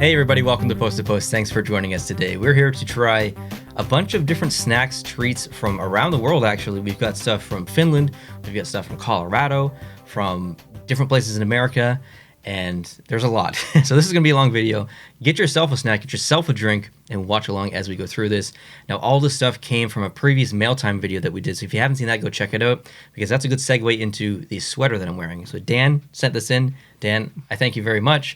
Hey everybody, welcome to Post to Post. Thanks for joining us today. We're here to try a bunch of different snacks, treats from around the world actually. We've got stuff from Finland, we've got stuff from Colorado, from different places in America, and there's a lot. So this is going to be a long video. Get yourself a snack, get yourself a drink, and watch along as we go through this. Now all this stuff came from a previous mail time video that we did, so if you haven't seen that, go check it out, because that's a good segue into the sweater that I'm wearing. So Dan sent this in. Dan, I thank you very much.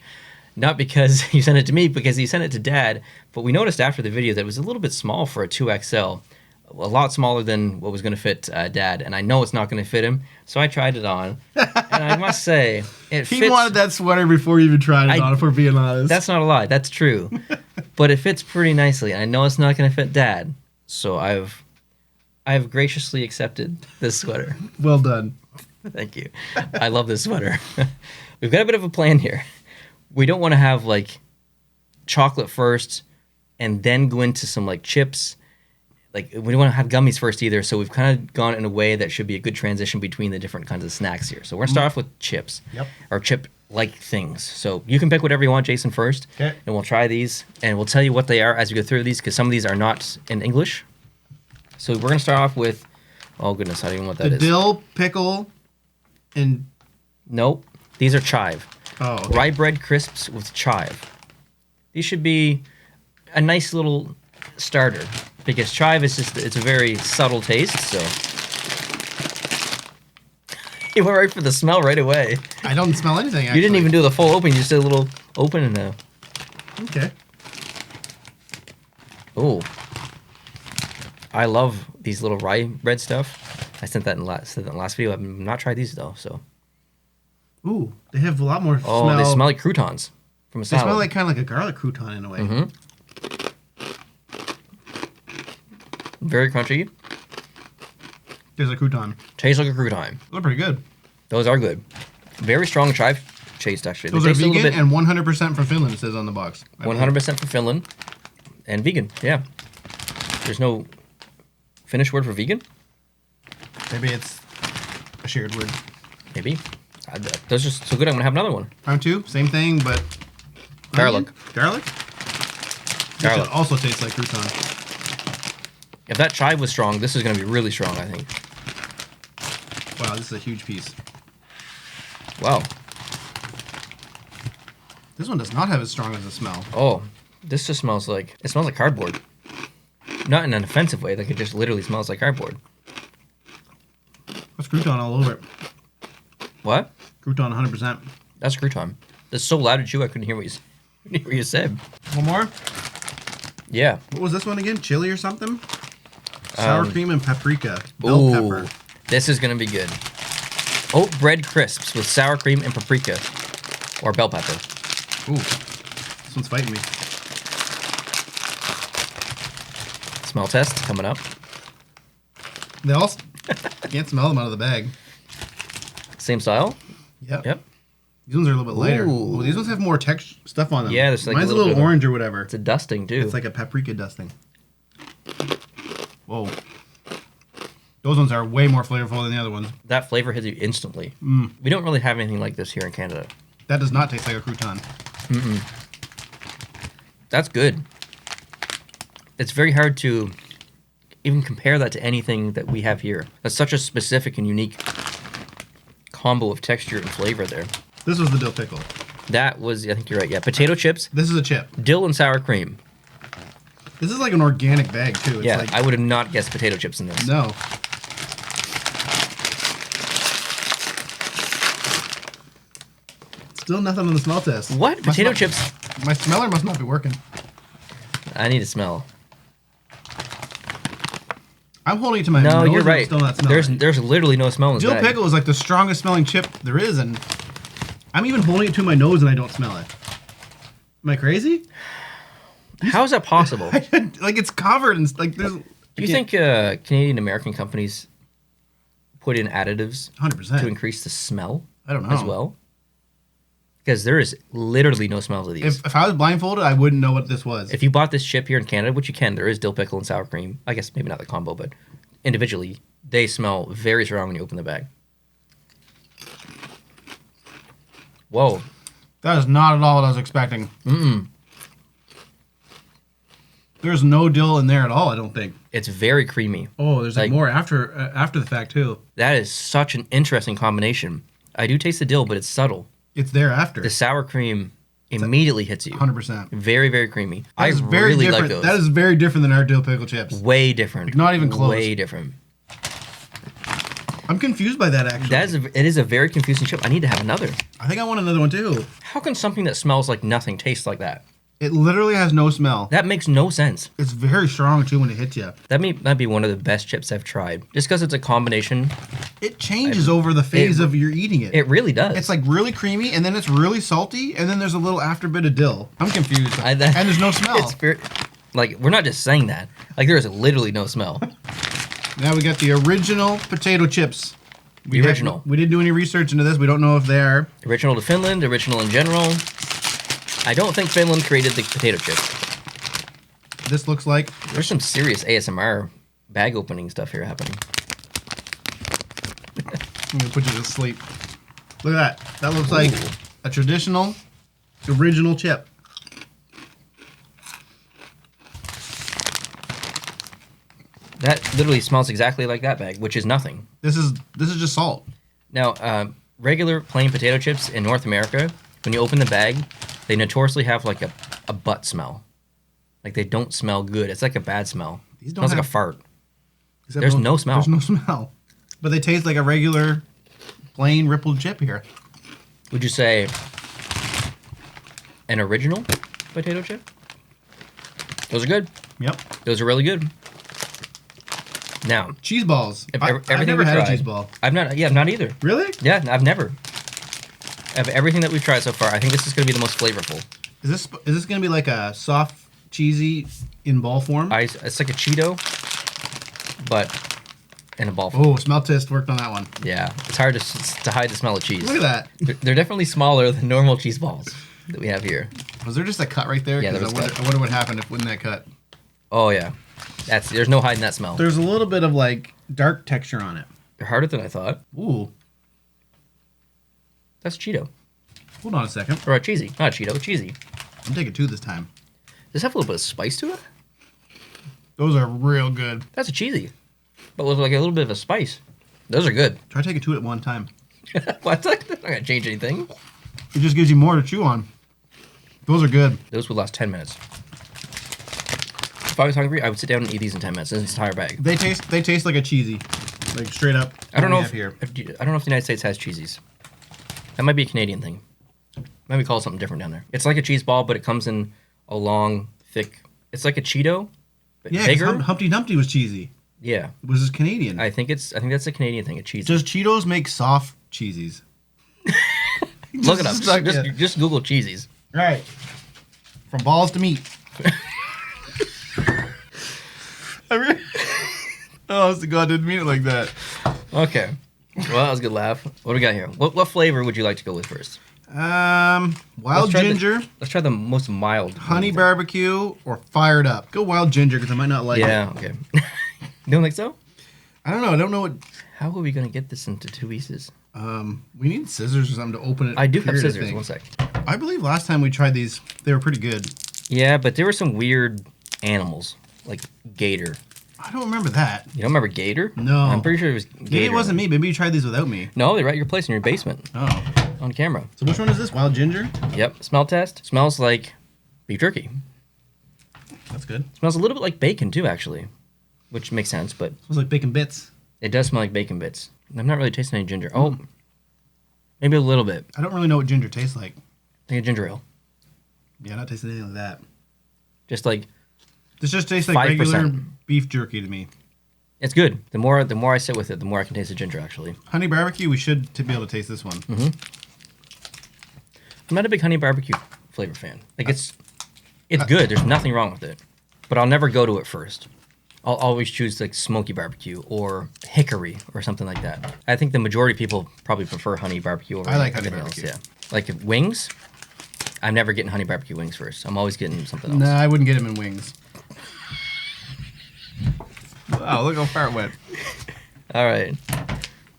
Not because you sent it to me, because you sent it to Dad, but we noticed after the video that it was a little bit small for a 2XL, a lot smaller than what was going to fit Dad, and I know it's not going to fit him, so I tried it on, and I must say, it fits. He wanted that sweater before you even tried it on, if we're being honest. That's not a lie, that's true, but it fits pretty nicely, and I know it's not going to fit Dad, so I've graciously accepted this sweater. Well done. Thank you. I love this sweater. We've got a bit of a plan here. We don't want to have like chocolate first and then go into some like chips. Like we don't want to have gummies first either. So we've kind of gone in a way that should be a good transition between the different kinds of snacks here. So we're going to start off with chips. Yep. Or chip-like things. So you can pick whatever you want, Jason, first. Okay. And we'll try these. And we'll tell you what they are as we go through these, because some of these are not in English. So we're going to start off with, oh goodness, I don't even know what that is. The dill, pickle, and... Nope. These are chive. Oh, okay. Rye bread crisps with chive. These should be a nice little starter, because chive is just, it's a very subtle taste, so. You went right for the smell right away. I don't smell anything, actually. You didn't even do the full open, you just did a little open and a... Okay. Oh. I love these little rye bread stuff. I sent that in the last video. I've not tried these though, so. Ooh, they have a lot more smell. Oh, they smell like croutons from a salad. They smell like kind of like a garlic crouton in a way. Mm-hmm. Very crunchy. There's a crouton. Tastes like a crouton. Those are pretty good. Those are good. Very strong chive taste, actually. Those are vegan and 100% from Finland, it says on the box. 100% from Finland and vegan, yeah. There's no Finnish word for vegan? Maybe it's a shared word. Maybe. Those are so good, I'm going to have another one. Round two, same thing, but... Garlic. Garlic? Garlic. It also tastes like crouton. If that chive was strong, this is going to be really strong, I think. Wow, this is a huge piece. Wow. This one does not have as strong as the smell. Oh, this just smells like... It smells like cardboard. Not in an offensive way, like it just literally smells like cardboard. That's crouton all over it. What? Crouton 100%. That's crouton. That's so loud to chew, I couldn't hear what you said. One more? Yeah. What was this one again? Chili or something? Sour cream and paprika. Bell pepper. This is going to be good. Oat bread crisps with sour cream and paprika. Or bell pepper. Ooh. This one's fighting me. Smell test coming up. They all... can't smell them out of the bag. Same style? Yep. These ones are a little bit lighter. Ooh, these ones have more texture stuff on them. Yeah, there's like mine's a little orange or whatever. It's a dusting too. It's like a paprika dusting. Whoa. Those ones are way more flavorful than the other ones. That flavor hits you instantly. We don't really have anything like this here in Canada. That does not taste like a crouton. That's good. It's very hard to even compare that to anything that we have here. That's such a specific and unique combo of texture and flavor there. This was the dill pickle. That was, I think you're right, yeah. Potato chips. This is a chip. Dill and sour cream. This is like an organic bag, too. It's yeah, like... I would have not guessed potato chips in this. No. Still nothing on the smell test. What? Potato chips? My smeller must not be working. I need to smell. I'm holding it to my nose. No, you're right. Still not smelling. There's literally no smell in this Dill bag. pickle is like the strongest smelling chip there is, and I'm even holding it to my nose and I don't smell it. Am I crazy? How is that possible? Like it's covered and like there's. Do you think Canadian American companies put in additives 100% to increase the smell? I don't know as well. Because there is literally no smells of these. If I was blindfolded, I wouldn't know what this was. If you bought this chip here in Canada, which you can, there is dill pickle and sour cream. I guess maybe not the combo, but individually, they smell very strong when you open the bag. Whoa. That is not at all what I was expecting. There's no dill in there at all, I don't think. It's very creamy. Oh, there's like more after the fact, too. That is such an interesting combination. I do taste the dill, but it's subtle. It's there after. The sour cream immediately hits you. 100%. Very, very creamy. I really like those. That is very different than our dill pickle chips. Way different. Like, not even close. Way different. I'm confused by that, actually. It is a very confusing chip. I need to have another. I think I want another one, too. How can something that smells like nothing taste like that? It literally has no smell. That makes no sense. It's very strong, too, when it hits you. That might be one of the best chips I've tried. Just because it's a combination. It changes over the phase of you're eating it. It really does. It's like really creamy, and then it's really salty, and then there's a little after bit of dill. I'm confused. And there's no smell. Like, we're not just saying that. Like, there is literally no smell. Now we got the original potato chips. We didn't do any research into this. We don't know if they are. Original to Finland, original in general. I don't think Finland created the potato chip. This looks like... There's some serious ASMR bag opening stuff here happening. I'm going to put you to sleep. Look at that. That looks like a traditional, original chip. That literally smells exactly like that bag, which is nothing. This is just salt. Now, regular plain potato chips in North America, when you open the bag, they notoriously have like a butt smell. Like they don't smell good. It's like a bad smell. It smells like a fart. There's no smell. There's no smell. But they taste like a regular, plain rippled chip here. Would you say an original potato chip? Those are good. Yep. Those are really good. Now, cheese balls. I've never had a cheese ball. I've not. Yeah, not either. Really? Yeah, I've never. Of everything that we've tried so far, I think this is going to be the most flavorful. Is this going to be like a soft, cheesy in ball form? It's like a Cheeto, but in a ball form. Oh, smell test worked on that one. Yeah, it's hard to hide the smell of cheese. Look at that. They're definitely smaller than normal cheese balls that we have here. Was there just a cut right there? Yeah, there was I wonder what happened if wouldn't that cut. Oh yeah, there's no hiding that smell. There's a little bit of like dark texture on it. They're harder than I thought. Ooh. That's Cheeto. Hold on a second. Or a cheesy. Not Cheeto, cheesy. I'm taking two this time. Does it have a little bit of spice to it? Those are real good. That's a cheesy. But with like a little bit of a spice. Those are good. Try taking two at one time. What? That's not going to change anything. It just gives you more to chew on. Those are good. Those would last 10 minutes. If I was hungry, I would sit down and eat these in 10 minutes. This entire bag. They taste like a cheesy. Like straight up. I don't know if the United States has cheesies. That might be a Canadian thing. Maybe call it something different down there. It's like a cheese ball, but it comes in a long, thick... It's like a Cheeto, but bigger. Humpty Dumpty was cheesy. Yeah. Was this Canadian? I think that's a Canadian thing, a cheese. Does Cheetos make soft cheesies? Look it up. Just Google cheesies. Right. From balls to meat. Oh, God, didn't mean it like that. Okay. Well, that was a good laugh. What do we got here? What flavor would you like to go with first? Wild ginger. Let's try the most mild. Honey barbecue or fired up. Go wild ginger because I might not like it. Yeah, okay. You don't think so? I don't know. I don't know what... How are we going to get this into two pieces? We need scissors or something to open it. I do have scissors. One sec. I believe last time we tried these, they were pretty good. Yeah, but there were some weird animals, like gator. I don't remember that. You don't remember gator? No. I'm pretty sure it was gator. Maybe it wasn't me. Maybe you tried these without me. No, they're at your place in your basement. Oh. On camera. So which one is this? Wild ginger? Yep. Smell test. Smells like beef jerky. That's good. Smells a little bit like bacon too, actually, which makes sense. But smells like bacon bits. It does smell like bacon bits. I'm not really tasting any ginger. Oh, maybe a little bit. I don't really know what ginger tastes like. I think a ginger ale. Yeah, not tasting anything like that. Just like this just tastes like 5%. Regular beef jerky to me. It's good. The more I sit with it, the more I can taste the ginger. Actually, honey barbecue. We should be able to taste this one. Mm-hmm. I'm not a big honey barbecue flavor fan. Like it's good. There's nothing wrong with it, but I'll never go to it first. I'll always choose like smoky barbecue or hickory or something like that. I think the majority of people probably prefer honey barbecue over honey barbecue. Else. Yeah, like wings. I'm never getting honey barbecue wings first. I'm always getting something else. Nah, I wouldn't get them in wings. Wow, look how far it went. All right.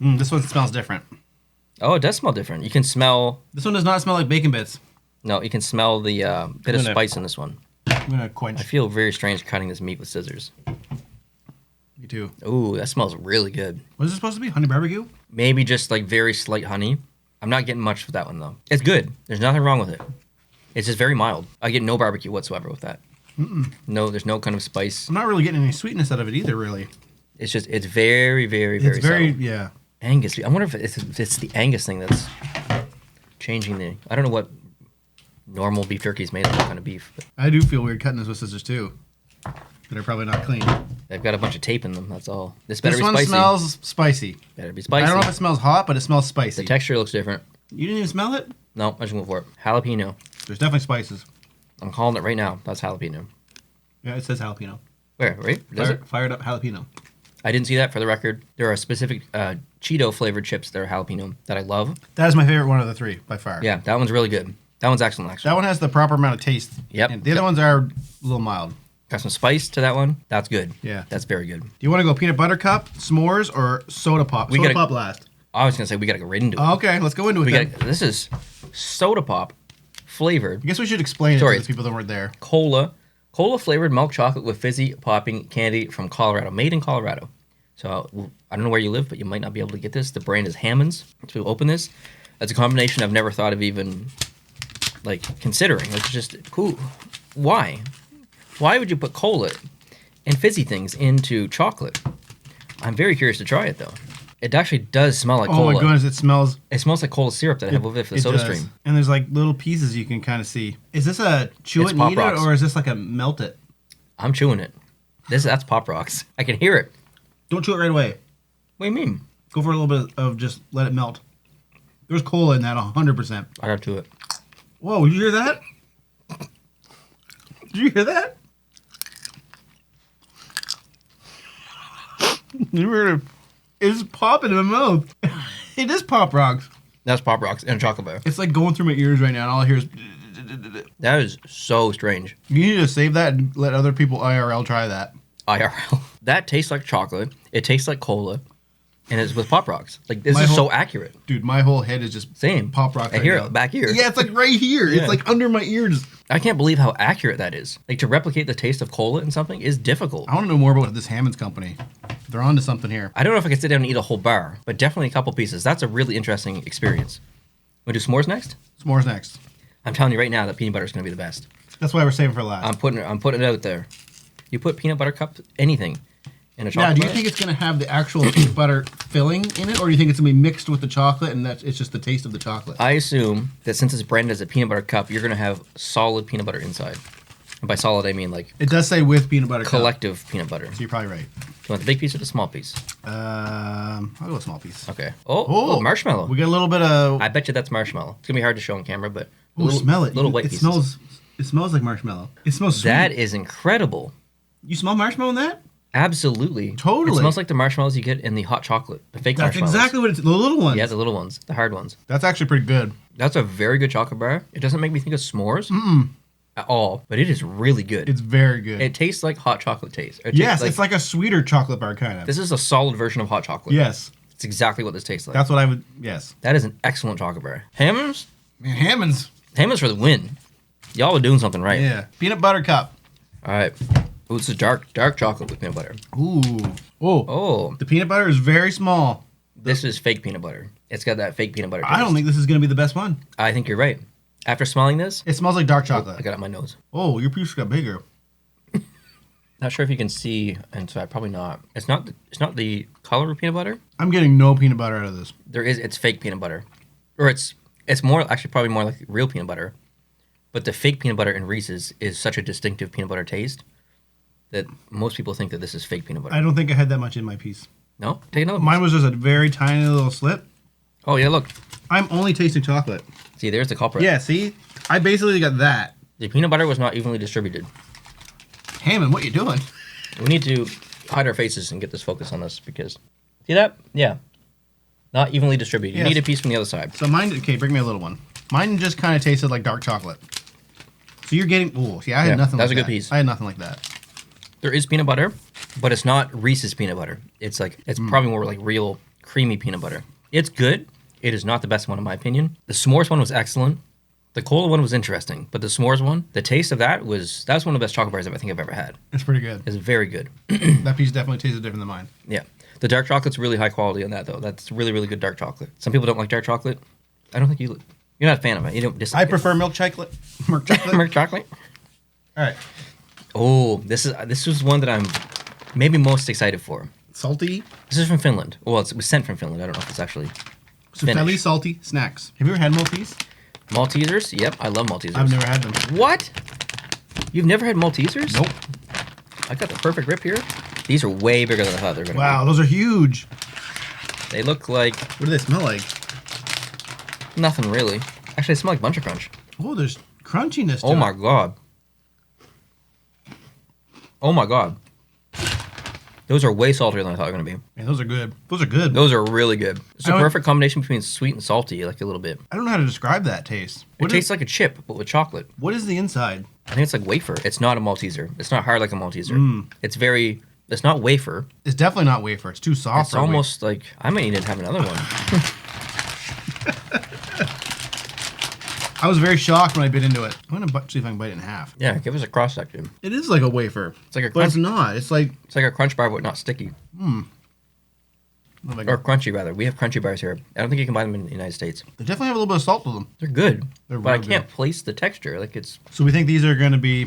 This one smells different. Oh, it does smell different. You can smell... This one does not smell like bacon bits. No, you can smell the bit of spice in this one. I'm gonna quench. I feel very strange cutting this meat with scissors. Me too. Ooh, that smells really good. What is it supposed to be? Honey barbecue? Maybe just like very slight honey. I'm not getting much with that one though. It's good. There's nothing wrong with it. It's just very mild. I get no barbecue whatsoever with that. No, there's no kind of spice. I'm not really getting any sweetness out of it either, really. It's just, it's very, very, very subtle. Yeah. Angus. I wonder if it's the Angus thing that's changing the... I don't know what normal beef jerky is made of, what kind of beef. But I do feel weird cutting this with scissors, too. But are probably not clean. they've got a bunch of tape in them, that's all. This better This be one spicy. smells spicy. Better be spicy. I don't know if it smells hot, but it smells spicy. The texture looks different. You didn't even smell it? No, I just went for it. Jalapeno. There's definitely spices. I'm calling it right now. That's jalapeno. Yeah, it says jalapeno. Where, right? Does it? Fired up jalapeno. I didn't see that for the record. There are specific Cheeto flavored chips that are jalapeno that I love. That is my favorite one of the three, by far. Yeah, that one's really good. That one's excellent, actually. That one has the proper amount of taste. Yep. And the other ones are a little mild. Got some spice to that one. That's good. Yeah. That's very good. Do you want to go peanut butter cup, s'mores, or soda pop? Soda pop last. I was going to say we got to go right into it. Oh, okay, let's go into it then. This is soda pop flavored. I guess we should explain it to the people that weren't there. Cola flavored milk chocolate with fizzy popping candy from Colorado. Made in Colorado. So I don't know where you live, but you might not be able to get this. The brand is Hammond's. So we open this. That's a combination I've never thought of even like considering. It's just cool. Why? Why would you put cola and fizzy things into chocolate? I'm very curious to try it though. It actually does smell like cola. Oh my goodness, it smells. It smells like cola syrup that I have with it for the soda does. stream. And there's like little pieces you can kind of see. Is this a chew It's it and Pop eat Rocks. it, or is this like a melt it? I'm chewing it. That's Pop Rocks. I can hear it. Don't chew it right away. What do you mean? Go for a little bit of just let it melt. There's cola in that 100%. I got to it. Whoa, did you hear that? Did you hear that? You heard it. It's popping in my mouth. It is Pop Rocks. That's Pop Rocks and a chocolate bar. It's like going through my ears right now, and all I hear is... That is so strange. You need to save that and let other people IRL try that. IRL. That tastes like chocolate. It tastes like cola. And it's with Pop Rocks. Like, this My is whole- so accurate. Dude, my whole head is just Same. Pop Rocks I right hear now. it back here. Yeah, it's like right here. Yeah. It's like under my ears. I can't believe how accurate that is. Like, to replicate the taste of cola in something is difficult. I want to know more about this Hammond's company. They're on to something here. I don't know if I could sit down and eat a whole bar, but definitely a couple pieces. That's a really interesting experience. Want to do s'mores next? S'mores next. I'm telling you right now that peanut butter is going to be the best. That's why we're saving for last. I'm putting it out there. You put peanut butter cup, anything, in a Now, chocolate do you bar? think it's going to have the actual peanut butter filling in it, or do you think it's going to be mixed with the chocolate and that it's just the taste of the chocolate? I assume that since it's branded as a peanut butter cup, you're going to have solid peanut butter inside. And by solid, I mean like It does say with peanut butter cup, collective peanut butter. so you're probably right. Do you want the big piece or the small piece? I'll go with small piece. Okay. Oh, marshmallow. We get a little bit of... I bet you that's marshmallow. It's going to be hard to show on camera, but... Ooh, smell it. Little white it pieces. smells like marshmallow. It smells sweet. That is incredible. You smell marshmallow in that? Absolutely. Totally. It smells like the marshmallows you get in the hot chocolate. The fake That's marshmallows. exactly what it's... The little ones. Yeah, the little ones. The hard ones. That's actually pretty good. That's a very good chocolate bar. It doesn't make me think of s'mores at all, but it is really good. It's very good. It tastes like hot chocolate taste. Yes, it's like a sweeter chocolate bar, kind of. This is a solid version of hot chocolate. Yes. It's exactly what this tastes like. That's what I would... Yes. That is an excellent chocolate bar. Hammond's? Man, Hammond's... Hammond's for the win. Y'all are doing something right. Yeah. Peanut butter cup. All right. Ooh, this is dark chocolate with peanut butter. Ooh. Oh. Oh, The peanut butter is very small. this is fake peanut butter. It's got that fake peanut butter taste. I don't think this is going to be the best one. I think you're right. After smelling this, It smells like dark I chocolate. got it on my nose. Oh, your piece got bigger. Not sure if you can see, and so probably not. It's not the color of peanut butter. I'm getting no peanut butter out of this. It's fake peanut butter, or it's more actually probably more like real peanut butter. But the fake peanut butter in Reese's is such a distinctive peanut butter taste that most people think that this is fake peanut butter. I don't think I had that much in my piece. No, take another. Mine was just a very tiny little slip. Oh yeah, look. I'm only tasting chocolate. See, there's the culprit. Yeah, see? I basically got that. The peanut butter was not evenly distributed. Hammond, what you doing? We need to hide our faces and get this focus on this because see that? Yeah, not evenly distributed. You Yes. need a piece from the other side. So mine, okay, bring me a little one. Mine just kind of tasted like dark chocolate. So you're getting, oh, see, I had Yeah, nothing that was like a that. good piece. I had nothing like that. There is peanut butter, but it's not Reese's peanut butter. It's probably more like real creamy peanut butter. It's good. It is not the best one in my opinion. The s'mores one was excellent. The cola one was interesting, but the s'mores one, the taste of that was one of the best chocolate bars I think I've ever had. It's pretty good. It's very good. That piece definitely tasted different than mine. Yeah. The dark chocolate's really high quality on that, though. That's really, really good dark chocolate. Some people don't like dark chocolate. I don't think you're not a fan of it. You don't dislike I prefer milk chocolate. Milk chocolate. Milk chocolate. All right. Oh, this was one that I'm maybe most excited for. Salty. This is from Finland. Well, it was sent from Finland. I don't know if it's actually So Finnish. fairly salty snacks. Have you ever had Maltese? Maltesers? Yep, I love Maltesers. I've never had them. What? You've never had Maltesers? Nope. I got the perfect rip here. These are way bigger than I thought they were going to Wow, those are huge. be. They look like What do they smell like? nothing really. Actually, they smell like Bunch of Crunch. Oh, there's crunchiness to Oh it. my god. Oh my god. Those are way saltier than I thought they were going to be. Man, those are good. Those are good. Those are really good. It's a I would- perfect combination between sweet and salty, like a little bit. I don't know how to describe that taste. It tastes like a chip, but with chocolate. What is the inside? I think it's like wafer. It's not a Malteser. It's not hard like a Malteser. It's not wafer. It's definitely not wafer. It's too soft. It's almost like, I might need to have another one. I was very shocked when I bit into it. I'm gonna see if I can bite it in half. Yeah, give us a cross section. It is like a wafer. It's like a But it's crunch. not. It's like It's like a crunch bar, but not sticky. oh my Or God. crunchy, rather. We have crunchy bars here. I don't think you can buy them in the United States. They definitely have a little bit of salt to them. They're good, They're but I real can't good. place the texture. Like it's So we think these are gonna be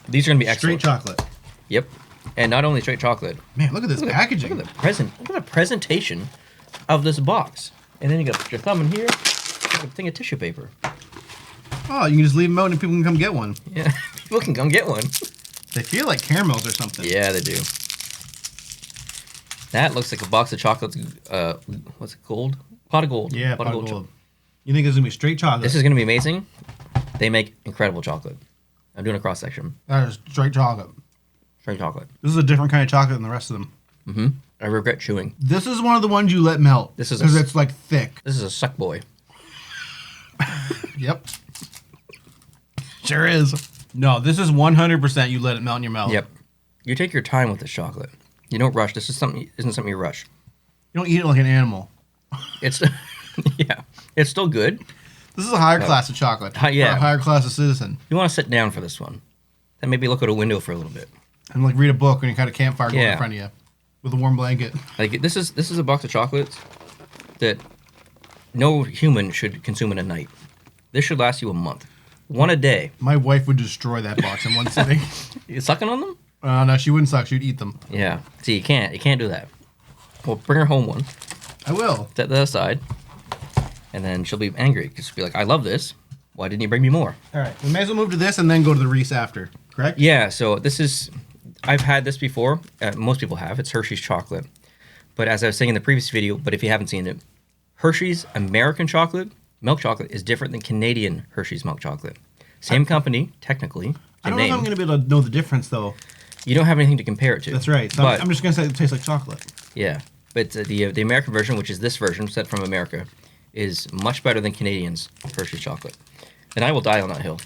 these are gonna be straight excellent. chocolate. Yep, and not only straight chocolate. Man, look at this packaging. Look at the presentation of this box. And then you got your thumb in here. Like a thing of tissue paper. Oh, you can just leave them out and people can come get one. Yeah, people can come get one. They feel like caramels or something. Yeah, they do. That looks like a box of chocolates. What's it called? Pot of gold. Yeah, pot pot of of gold. gold. You think this is gonna be straight chocolate? This is gonna be amazing. They make incredible chocolate. I'm doing a cross section. That is straight chocolate. Straight chocolate. This is a different kind of chocolate than the rest of them. Mm-hmm. I regret chewing. This is one of the ones you let melt. This is because a- it's like thick. This is a suck boy. Yep. Sure is. No, this is 100% you let it melt in your mouth. Yep. You take your time with this chocolate. You don't rush. This is isn't something you rush. You don't eat it like an animal. It's yeah. It's still good. This is a higher class of chocolate. Yeah. A higher class of citizen. You want to sit down for this one. Then maybe look out a window for a little bit. And like read a book when you got a campfire going Yeah. in front of you with a warm blanket. Like this is a box of chocolates that no human should consume in a night. This should last you a month. One a day. My wife would destroy that box in one sitting. You sucking on them? No, she wouldn't suck. She'd eat them. Yeah. See, you can't do that. Well, bring her home one. I will. Set that aside. And then she'll be angry because she'll be like, I love this. Why didn't you bring me more? All right. We may as well move to this and then go to the Reese after. Correct? Yeah, so I've had this before. Most people have. It's Hershey's chocolate. But as I was saying in the previous video, but if you haven't seen it, Hershey's American chocolate, milk chocolate, is different than Canadian Hershey's milk chocolate. Same company, technically. I don't name. know if I'm going to be able to know the difference, though. You don't have anything to compare it to. That's right. So But, I'm just going to say it tastes like chocolate. yeah. But the American version, which is this version, sent from America, is much better than Canadian's Hershey's chocolate. And I will die on that hill.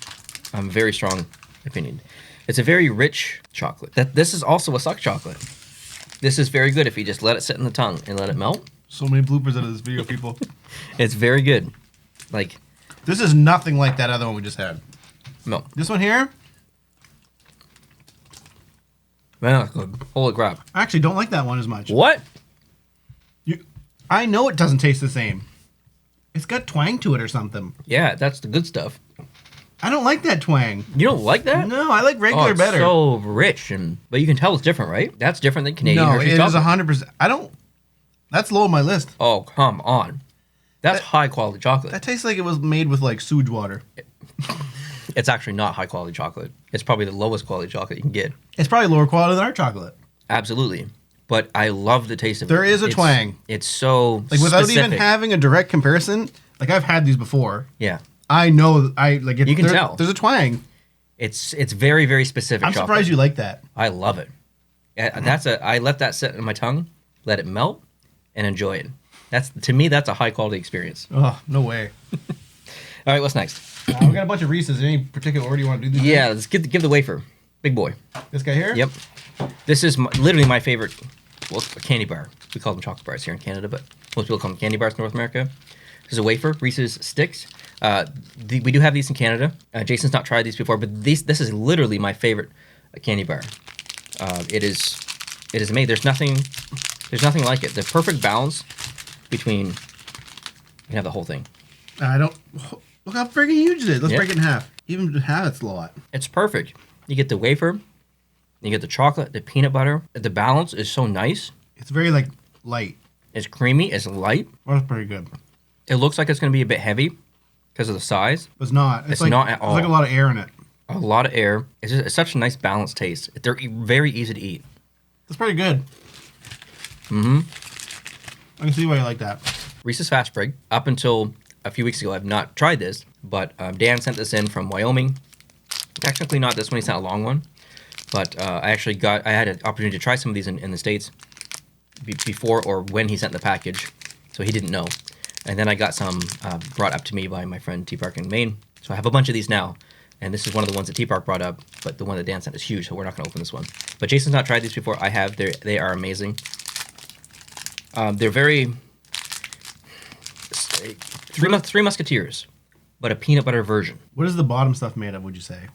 I'm a very strong opinion. It's a very rich chocolate. This is also a suck chocolate. This is very good if you just let it sit in the tongue and let it melt. So many bloopers out of this video, people. It's very good. Like, This is nothing like that other one we just had. milk. This one here, Man, that's good. Holy crap. I actually don't like that one as much. What? I know it doesn't taste the same. It's got twang to it or something. Yeah, that's the good stuff. I don't like that twang. You don't like that? No, I like regular it's better. so rich, but you can tell it's different, right? That's different than Canadian No, Hershey's it is chocolate. 100%. I don't. That's low on my list. Oh, come on. That's high quality chocolate. That tastes like it was made with like sewage water. It's actually not high quality chocolate. It's probably the lowest quality chocolate you can get. It's probably lower quality than our chocolate. Absolutely. But I love the taste of it. There is a twang. It's so Like without specific. even having a direct comparison. Like I've had these before. Yeah. I know. I like it. You can tell. There's a twang. It's very, very specific I'm chocolate. surprised you like that. I love it. I let that sit in my tongue, let it melt, and enjoy it. To me, that's a high quality experience. Oh, no way. All right, what's next? We got a bunch of Reese's. Any particular order you want to do these? Yeah, let's give the wafer. Big boy. in? This guy here? Yep. This is literally my favorite. Well, a candy bar. We call them chocolate bars here in Canada, but most people call them candy bars in North America. This is a wafer, Reese's Sticks. We do have these in Canada. Jason's not tried these before, but this is literally my favorite candy bar. It is amazing. There's nothing like it. The perfect balance between. You can have the whole thing. I don't. Look how freaking huge it is. Let's Yeah. break it in half. Even half, it's a lot. It's perfect. You get the wafer, you get the chocolate, the peanut butter. The balance is so nice. It's very like light. It's creamy. It's light. Well, that's pretty good. It looks like it's going to be a bit heavy because of the size. But it's not. It's like, not at all. There's like a lot of air in it. A lot of air. It's such a nice balanced taste. They're very easy to eat. That's pretty good. Mm-hmm. I can see why you like that. Reese's Fast Break. Up until a few weeks ago, I've not tried this, but Dan sent this in from Wyoming. Technically not this one. He sent a long one. But I had an opportunity to try some of these in the States before or when he sent the package. So he didn't know. And then I got some brought up to me by my friend T-Park in Maine. So I have a bunch of these now. And this is one of the ones that T-Park brought up, but the one that Dan sent is huge, so we're not going to open this one. But Jason's not tried these before. I have. They are amazing. They're very... Three Musketeers, but a peanut butter version. What is the bottom stuff made of, would you say?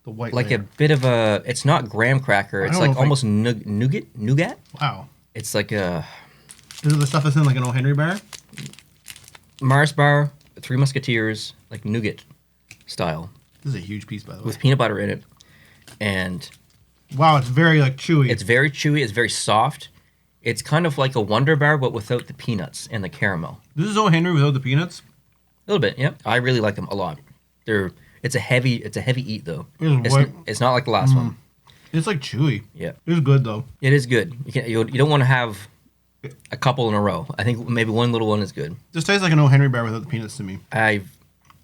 The white Like layer. a bit of a... It's not graham cracker. It's like almost nougat? Wow. It's like a... Is it the stuff that's in like an O. Henry bar? Mars bar, Three Musketeers, like nougat style. This is a huge piece, by the way. With peanut butter in it. And... Wow, it's very like chewy. It's very chewy. It's very soft. It's kind of like a Wonder Bar, but without the peanuts and the caramel. This is O. Henry without the peanuts? A little bit, yeah. I really like them a lot. It's a heavy eat though. It's not like the last one. It's like chewy. Yeah. It's good though. It is good. You don't want to have a couple in a row. I think maybe one little one is good. This tastes like an O. Henry bar without the peanuts to me. I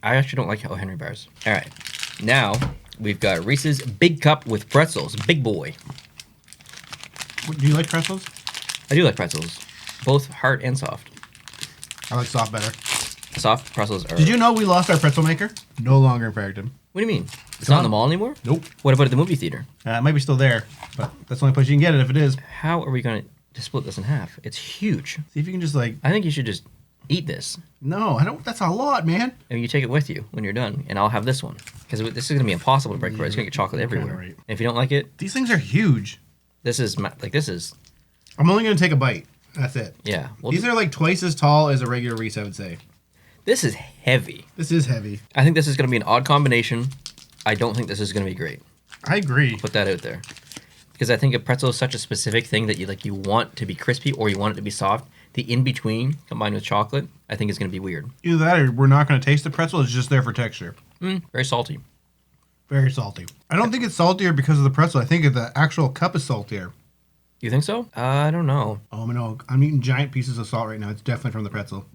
actually don't like O. Henry bars. All right. Now we've got Reese's Big Cup with pretzels. Big boy. Do you like pretzels? I do like pretzels. Both hard and soft. I like soft better. Soft pretzels are... Did you know we lost our pretzel maker? No longer in Fredericton. What do you mean? It's not in the mall anymore? Nope. What about at the movie theater? It might be still there, but that's the only place you can get it if it is. How are we going to split this in half? It's huge. See if you can just like... I think you should just eat this. No, I don't. That's a lot, man. And you take it with you when you're done, and I'll have this one. Because this is going to be impossible to break apart. It's going to get chocolate everywhere. right. And if you don't like it, These things are huge. this is... I'm only going to take a bite. That's it. Yeah. Well, These are like twice as tall as a regular Reese, I would say. this is heavy. This is heavy. I think this is going to be an odd combination. I don't think this is going to be great. I agree. Put that out there. Because I think a pretzel is such a specific thing that you want to be crispy or you want it to be soft. The in-between combined with chocolate, I think is going to be weird. Either that or we're not going to taste the pretzel. It's just there for texture. Very salty. Very salty. I don't think it's saltier because of the pretzel. I think the actual cup is saltier. You think so? I don't know. Oh, no. I'm eating giant pieces of salt right now. It's definitely from the pretzel.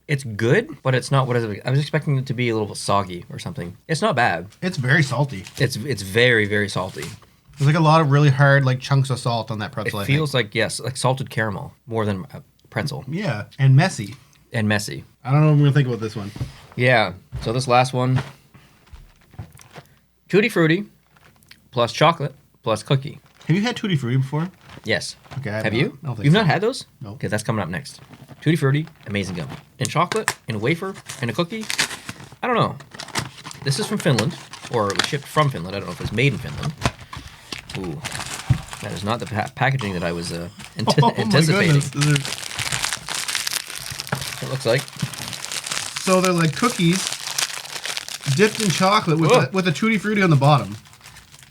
It's good, but it's not what I was expecting it to be a little soggy or something. It's not bad. It's very salty. It's very, very salty. There's like a lot of really hard like chunks of salt on that pretzel. It feels like salted caramel more than a pretzel. Yeah, and messy. And messy. I don't know what I'm going to think about this one. Yeah. So this last one, Tutti Frutti plus chocolate plus cookie. Have you had Tutti Frutti before? Yes. Okay. Have you? I don't think You've so. not had those? No. Okay, that's coming up next. Tutti Frutti, amazing gum. In chocolate, in a wafer, in a cookie. I don't know. This is from Finland, or it was shipped from Finland. I don't know if it's made in Finland. Ooh, that is not the packaging that I was anticipating. My goodness. It looks like. So they're like cookies dipped in chocolate with a Tutti Frutti on the bottom.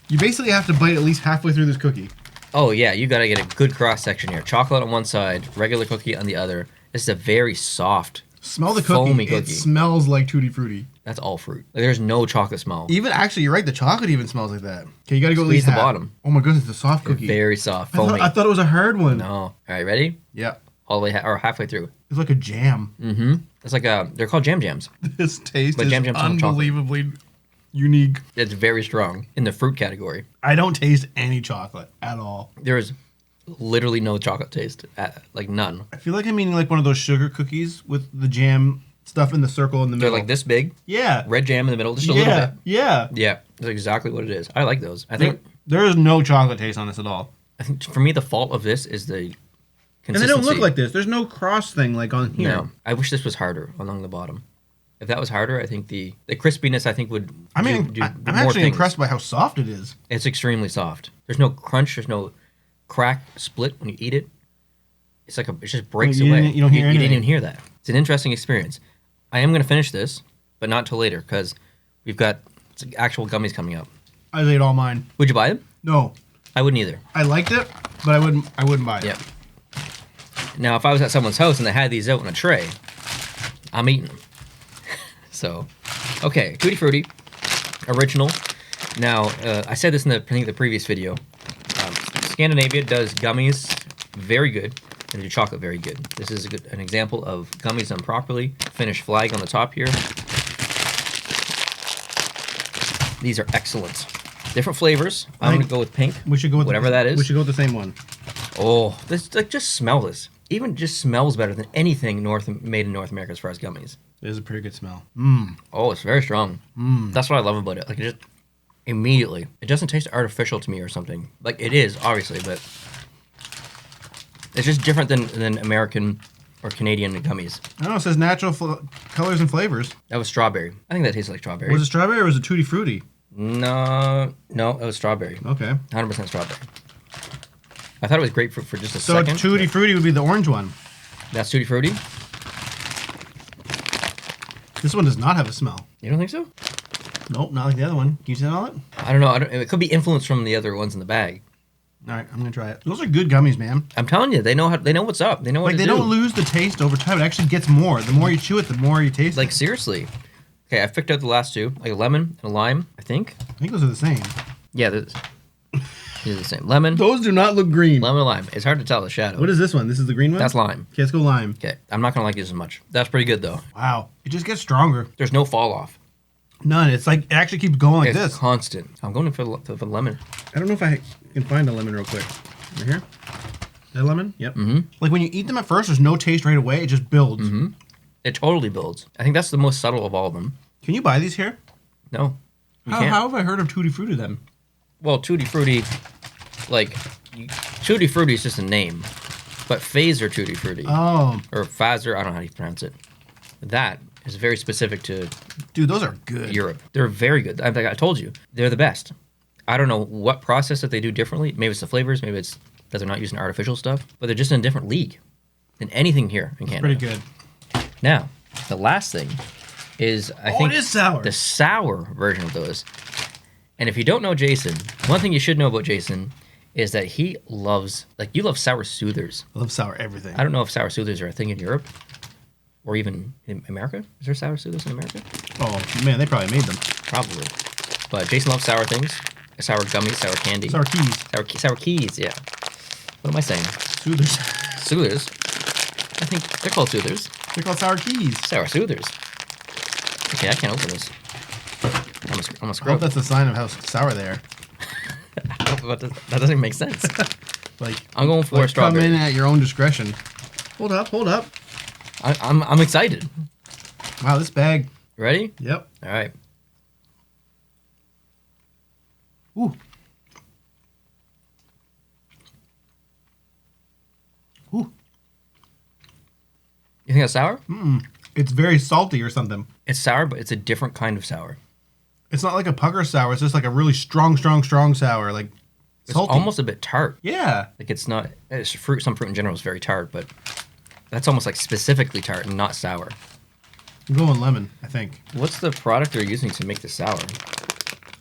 You basically have to bite at least halfway through this cookie. Oh yeah, you gotta get a good cross section here. Chocolate on one side, regular cookie on the other. This is a very soft, Smell the foamy cookie. It cookie. smells like Tutti Frutti. That's all fruit. Like, there's no chocolate smell. Even actually, you're right. The chocolate even smells like that. Okay, you gotta go at Squeeze least the half. bottom. Oh my goodness, it's a soft cookie. Very soft, I foamy. thought it was a hard one. No. All right, ready? Yeah, All the way or halfway through. it's like a jam. Mm-hmm. It's like they're called jam jams. This taste But is jam jams on chocolate. unbelievably unique. It's very strong in the fruit category. I don't taste any chocolate at all. There is literally no chocolate taste, like none. I feel like I'm eating like one of those sugar cookies with the jam stuff in the circle in the They're middle. like this big, Yeah. red jam in the middle, just a little bit. Yeah. Yeah, that's exactly what it is. I like those. I think There is no chocolate taste on this at all. for me the fault of this is the consistency. And they don't look like this. There's no cross thing like on here. No, I wish this was harder along the bottom. If that was harder, I think the crispiness I think would. I mean, do I'm more actually things. impressed by how soft it is. It's extremely soft. There's no crunch. There's no crack, split when you eat it. It's like it just breaks You away. didn't- you don't hear You didn't anything. even hear that. It's an interesting experience. I am going to finish this, but not till later because we've got actual gummies coming up. I ate all mine. Would you buy them? No, I wouldn't either. I liked it, but I wouldn't buy it. Yep. Now, if I was at someone's house and they had these out in a tray, I'm eating them. So, okay, Tutti Frutti, original. Now, I said this in the previous video. Scandinavia does gummies very good, and do chocolate very good. This is an example of gummies done properly. Finnish flag on the top here. These are excellent. Different flavors. I'm going to go with pink. We should go with whatever that is. We should go with the same one. Oh, this just smell this. Even just smells better than anything made in North America as far as gummies. It is a pretty good smell. Oh, it's very strong. That's what I love about it. Like, it just immediately, it doesn't taste artificial to me or something. Like, it is, obviously, but it's just different than American or Canadian gummies. I don't know. It says natural colors and flavors. That was strawberry. I think that tastes like strawberry. Was it strawberry or was it Tutti Frutti? No, it was strawberry. Okay. 100% strawberry. I thought it was grapefruit for just a So second. Tutti Frutti would be the orange one. That's Tutti Frutti? This one does not have a smell. You don't think so? Nope, not like the other one. Can you smell it? I don't know. It could be influenced from the other ones in the bag. All right, I'm gonna try it. Those are good gummies, man. I'm telling you, they know what's up. They know what Like to they do. don't lose the taste over time. It actually gets more. The more you chew it, the more you taste. Like, it. seriously. Okay, I picked out the last two. Like a lemon and a lime, I think. I think those are the same. Yeah, these are the same. Lemon, Those do not look green. lemon and lime. It's hard to tell the shadow. What is this one? This is the green one. That's lime. Okay, let's go lime. Okay, I'm not going to like these as much. That's pretty good, though. Wow, it just gets stronger. There's no fall off. None. It's like it actually keeps going like It's this. constant. I'm going for the lemon. I don't know if I can find a lemon real quick. Right here. That lemon? Yep. Mm-hmm. Like when you eat them at first, there's no taste right away. It just builds. Mm-hmm. It totally builds. I think that's the most subtle of all of them. Can you buy these here? No. You How can't. have I heard of Tutti Frutti then? Well, Tutti Frutti, like, Tutti Frutti is just a name. But Phaser Tutti Frutti, Oh, or Phaser, I don't know how you pronounce it. That is very specific to dude, those are good. Europe. They're very good. I told you, they're the best. I don't know what process that they do differently. Maybe it's the flavors. Maybe it's that they're not using artificial stuff. But they're just in a different league than anything here in Canada. Pretty good. Now, the last thing is, I think, it is sour. the sour version of those. And if you don't know Jason, one thing you should know about Jason is that he loves, like, you love sour soothers. I love sour everything. I don't know if sour soothers are a thing in Europe or even in America. Is there sour soothers in America? Oh man, they probably made them. Probably. But Jason loves sour things. Sour gummies, sour candy. Sour keys. Sour keys, yeah. What am I saying? Soothers. Soothers. I think they're called soothers. They're called sour keys. Sour soothers. Okay, I can't open this. I'm a I hope scrub. that's a sign of how sour they are. That doesn't even make sense. Like I'm going for a come strawberry. in at your own discretion. Hold up, hold up. I'm excited. Wow, this bag. Ready? Yep. All right. Ooh. Ooh. You think that's sour? It's very salty or something. It's sour, but it's a different kind of sour. It's not like a pucker sour. It's just like a really strong sour. Like It's salty. almost a bit tart. Yeah. Like it's not. It's fruit. Some fruit in general is very tart, but that's almost like specifically tart and not sour. I'm going lemon, I think. What's the product they're using to make this sour?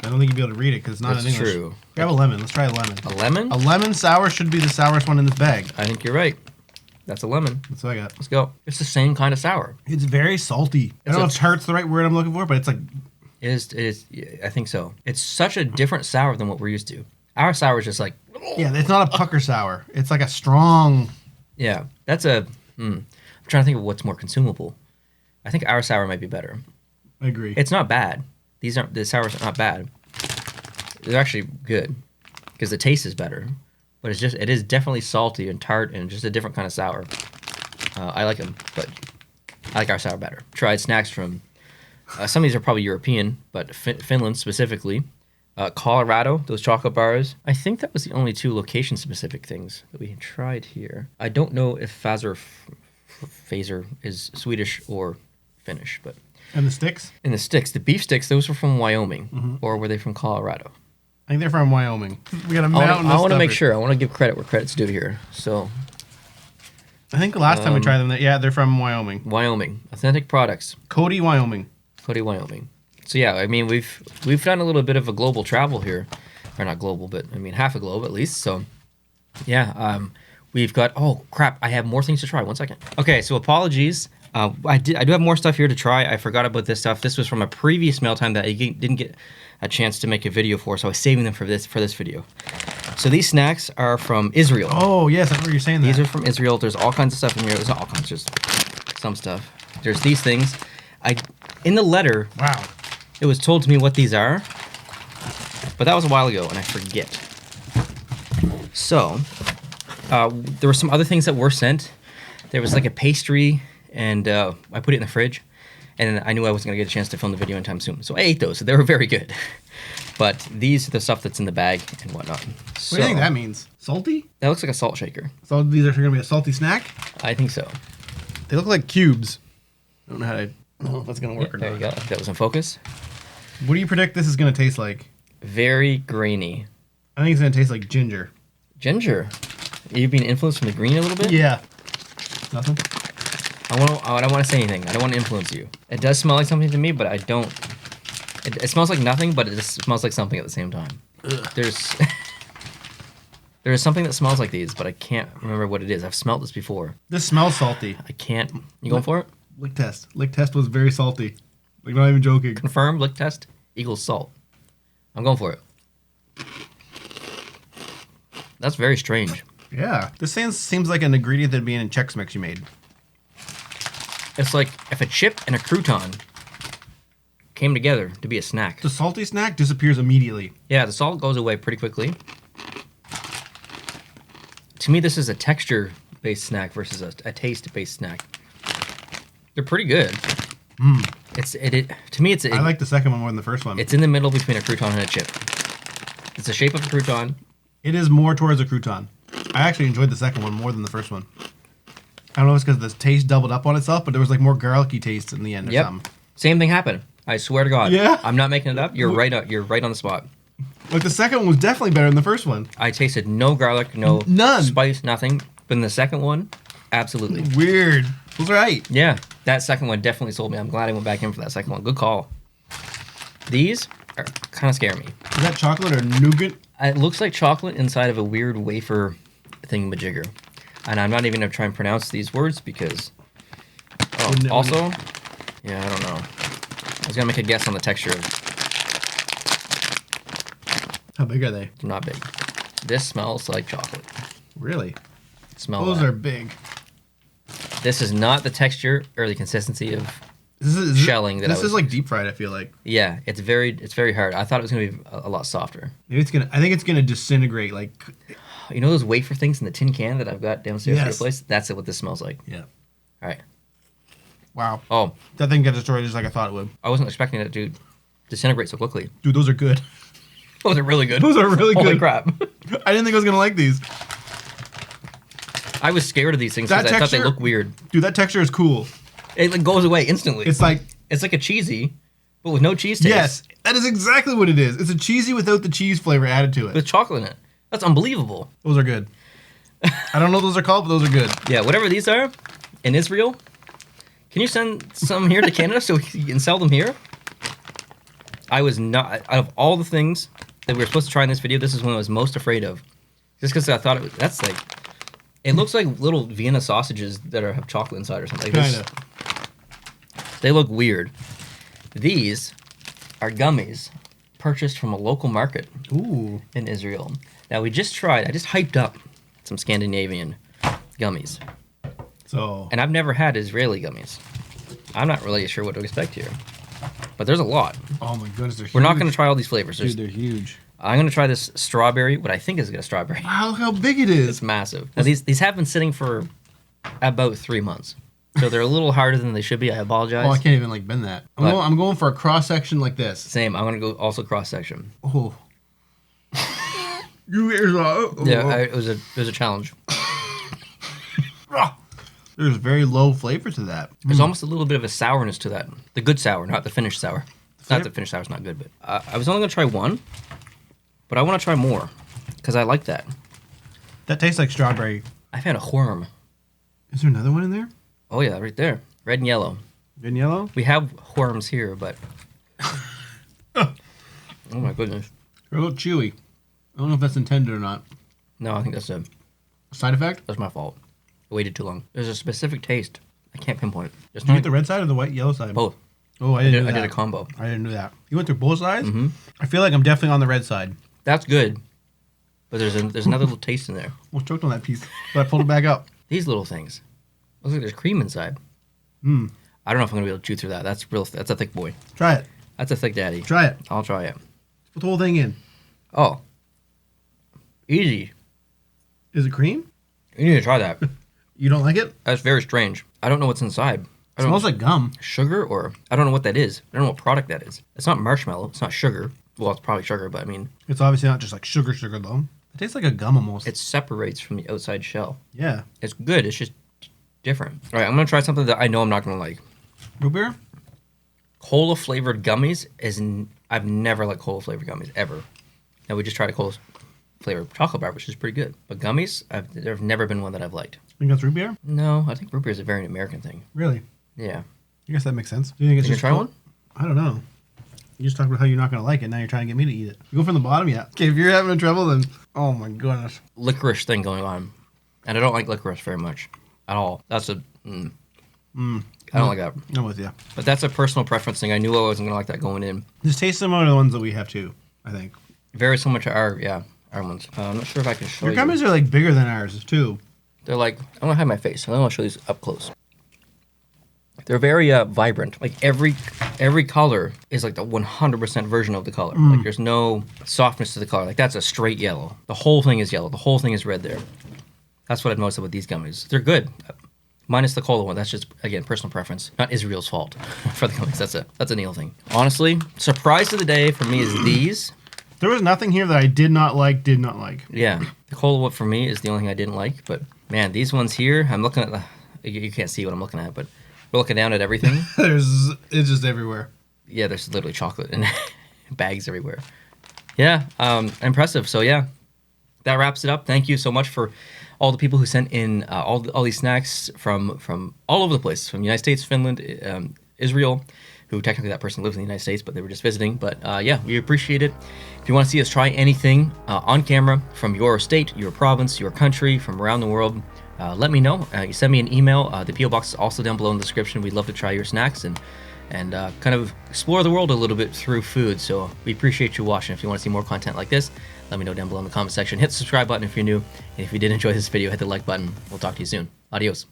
I don't think you'd be able to read it because it's not That's in English. true. Grab a lemon. Let's try a lemon. A lemon? A lemon sour should be the sourest one in this bag. I think you're right. That's a lemon. That's what I got. Let's go. It's the same kind of sour. It's very salty. I don't know if tart's the right word I'm looking for, but it's like... It is. It is. Yeah, I think so. It's such a different sour than what we're used to. Our sour is just like. Yeah, it's not a pucker sour. It's like a strong... Yeah, that's a. I'm trying to think of what's more consumable. I think our sour might be better. I agree. It's not bad. The sours are not bad. They're actually good because the taste is better. But it is definitely salty and tart and just a different kind of sour. I like them, but I like our sour better. Tried snacks from some of these are probably European, but Finland specifically. Colorado, those chocolate bars. I think that was the only two location-specific things that we tried here. I don't know if Phaser is Swedish or Finnish, but And the sticks? And the sticks, the beef sticks, those were from Wyoming. Or were they from Colorado? I think they're from Wyoming. We got a mountain. I want to make sure. I want to give credit where credit's due here. So, I think the last time we tried them, they're from Wyoming. Wyoming, authentic products. Cody, Wyoming. Cody, Wyoming. So yeah, I mean we've done a little bit of a global travel here, or not global, but I mean half a globe at least. So, yeah, we've got. Oh crap! I have more things to try. 1 second. Okay, so apologies. I do have more stuff here to try. I forgot about this stuff. This was from a previous mail time that I didn't get a chance to make a video for, so I was saving them for this video. So these snacks are from Israel. Oh yes, I remember you saying that. These are from Israel. There's all kinds of stuff in here. There's not all kinds, just some stuff. There's these things. In the letter, wow, it was told to me what these are, but that was a while ago and I forget. So there were some other things that were sent. There was like a pastry, and I put it in the fridge. And I knew I wasn't going to get a chance to film the video anytime soon. So I ate those. So they were very good. But these are the stuff that's in the bag and whatnot. So, what do you think that means? Salty? That looks like a salt shaker. So these are going to be a salty snack? I think so. They look like cubes. I don't know if that's going to work or there not. There you go. That was in focus. What do you predict this is going to taste like? Very grainy. I think it's going to taste like ginger. Ginger? You've been influenced from the green a little bit? Yeah. Nothing? I don't want to say anything. I don't want to influence you. It does smell like something to me, but I don't. It smells like nothing, but it just smells like something at the same time. Ugh. There's something that smells like these, but I can't remember what it is. I've smelled this before. This smells salty. I can't. You going for it? Lick test. Lick test was very salty. Like, not even joking. Confirmed. Lick test equals salt. I'm going for it. That's very strange. Yeah. This seems like an ingredient that'd be in a Chex Mix you made. It's like if a chip and a crouton came together to be a snack. The salty snack disappears immediately. Yeah, the salt goes away pretty quickly. To me, this is a texture-based snack versus a taste-based snack. They're pretty good. To me, I like the second one more than the first one. It's in the middle between a crouton and a chip. It's the shape of a crouton. It is more towards a crouton. I actually enjoyed the second one more than the first one. I don't know if it's because the taste doubled up on itself, but there was like more garlicky taste in the end or something. Same thing happened. I swear to God. Yeah. I'm not making it up. You're right on the spot. Like the second one was definitely better than the first one. I tasted no garlic, none spice, nothing. But in the second one, absolutely. Weird. It was right. Yeah, that second one definitely sold me. I'm glad I went back in for that second one. Good call. These are kind of scare me. Is that chocolate or nougat? It looks like chocolate inside of a weird wafer thingamajigger. And I'm not even going to try and pronounce these words because... Oh, also... Yeah, I don't know. I was going to make a guess on the texture of... How big are they? Not big. This smells like chocolate. Really? Smell Those that. are big. This is not the texture or the consistency of This shelling. This is like deep fried, I feel like. Yeah, it's very hard. I thought it was going to be a lot softer. Maybe I think it's gonna disintegrate. Like, you know those wafer things in the tin can that I've got downstairs at your Yes. place? That's what this smells like. yeah. All right. Wow. Oh, That thing got destroyed just like I thought it would. I wasn't expecting it to disintegrate so quickly. Dude, those are good. Those are really good. Those are really Holy good. crap. I didn't think I was gonna like these. I was scared of these things because I thought they looked weird. Dude, that texture is cool. It like, goes away instantly. It's like a cheesy, but with no cheese taste. yes, that is exactly what it is. It's a cheesy without the cheese flavor added to it. With chocolate in it. That's unbelievable. Those are good. I don't know what those are called, but those are good. Yeah, whatever these are in Israel, can you send some here to Canada so we can sell them here? I was not, out of all the things that we were supposed to try in this video, this is one I was most afraid of. Just because I thought that's like, it looks like little Vienna sausages that have chocolate inside or something. Like Kinda. They look weird. These are gummies purchased from a local market Ooh. in Israel. Now I just hyped up some Scandinavian gummies. So. And I've never had Israeli gummies. I'm not really sure what to expect here. But there's a lot. Oh my goodness, they're huge. We're not going to try all these flavors. Dude, they're huge. I'm going to try this strawberry, what I think is a strawberry. Wow, look how big it is. It's massive. Now, these have been sitting for about 3 months. So they're a little harder than they should be. I apologize. Oh, I can't even like bend that. I'm going for a cross section like this. Same. I'm going to go also cross section. Oh. You ears are. Yeah, it was a challenge. There's very low flavor to that. There's almost a little bit of a sourness to that. The good sour, not the Finnish sour. Not the Finnish sour's not good, but I was only gonna try one, but I want to try more because I like that. That tastes like strawberry. I've had a worm. Is there another one in there? Oh yeah, right there, red and yellow. Red and yellow? We have worms here, but oh my goodness, They're a little chewy. I don't know if that's intended or not. no, I think that's a Side effect? that's my fault. I waited too long. There's a specific taste. I can't pinpoint. It's Did you not get the red side or the white yellow side? both. Oh, I didn't do I that. did a combo. I didn't do that. You went through both sides? Mm-hmm. I feel like I'm definitely on the red side. That's good, but there's another little taste in there. Almost choked on that piece, but I pulled it back up. These little things. Looks like there's cream inside. Mm. I don't know if I'm gonna be able to chew through that. That's real. That's a thick boy. Try it. That's a thick daddy. Try it. I'll try it. Put the whole thing in. Oh, easy. Is it cream? You need to try that. You don't like it? That's very strange. I don't know what's inside. It smells like gum. Sugar, or I don't know what that is. I don't know what product that is. It's not marshmallow. It's not sugar. Well, it's probably sugar, but I mean, It's obviously not just like sugar though. It tastes like a gum almost. it separates from the outside shell. Yeah. It's good. It's just different. All right, I'm gonna try something that I know I'm not gonna like. Root beer? Cola flavored gummies I've never liked cola flavored gummies ever. Now we just tried a cola flavored chocolate bar, which is pretty good. But gummies, there've never been one that I've liked. Think that's root beer? No, I think root beer is a very American thing. Really? Yeah. I guess that makes sense. Do you think it's You just try one? I don't know. You just talked about how you're not going to like it. Now you're trying to get me to eat it. You go from the bottom, yeah. Okay, if you're having trouble, then... Oh, my goodness. Licorice thing going on. And I don't like licorice very much at all. That's a... I don't like that. I'm with you. But that's a personal preference thing. I knew I wasn't going to like that going in. This tastes similar to the ones that we have, too, I think. Very similar to our ones. I'm not sure if I can show Your you. gummies are, like, bigger than ours, too. They're like... I want to hide my face. I want to show these up close. They're very vibrant. Like every color is like the 100% version of the color. Like there's no softness to the color. Like that's a straight yellow. The whole thing is yellow. The whole thing is red there. That's what I've noticed with these gummies. They're good. Minus the cola one. That's just, again, personal preference. Not Israel's fault for the gummies. That's a Neil thing. Honestly, surprise of the day for me is these. There was nothing here that I did not like. Yeah. The cola one for me is the only thing I didn't like. But, man, these ones here, I'm looking at you can't see what I'm looking at, but we're looking down at everything. It's just everywhere. Yeah, there's literally chocolate and bags everywhere. Yeah, impressive. So yeah, that wraps it up. Thank you so much for all the people who sent in all these snacks from all over the place, from the United States, Finland, Israel, who technically that person lives in the United States, but they were just visiting. But yeah, we appreciate it. If you want to see us try anything on camera from your state, your province, your country, from around the world, let me know. You send me an email. The P.O. box is also down below in the description. We'd love to try your snacks and kind of explore the world a little bit through food. So we appreciate you watching. If you want to see more content like this, let me know down below in the comment section. Hit the subscribe button if you're new. And if you did enjoy this video, hit the like button. We'll talk to you soon. Adios.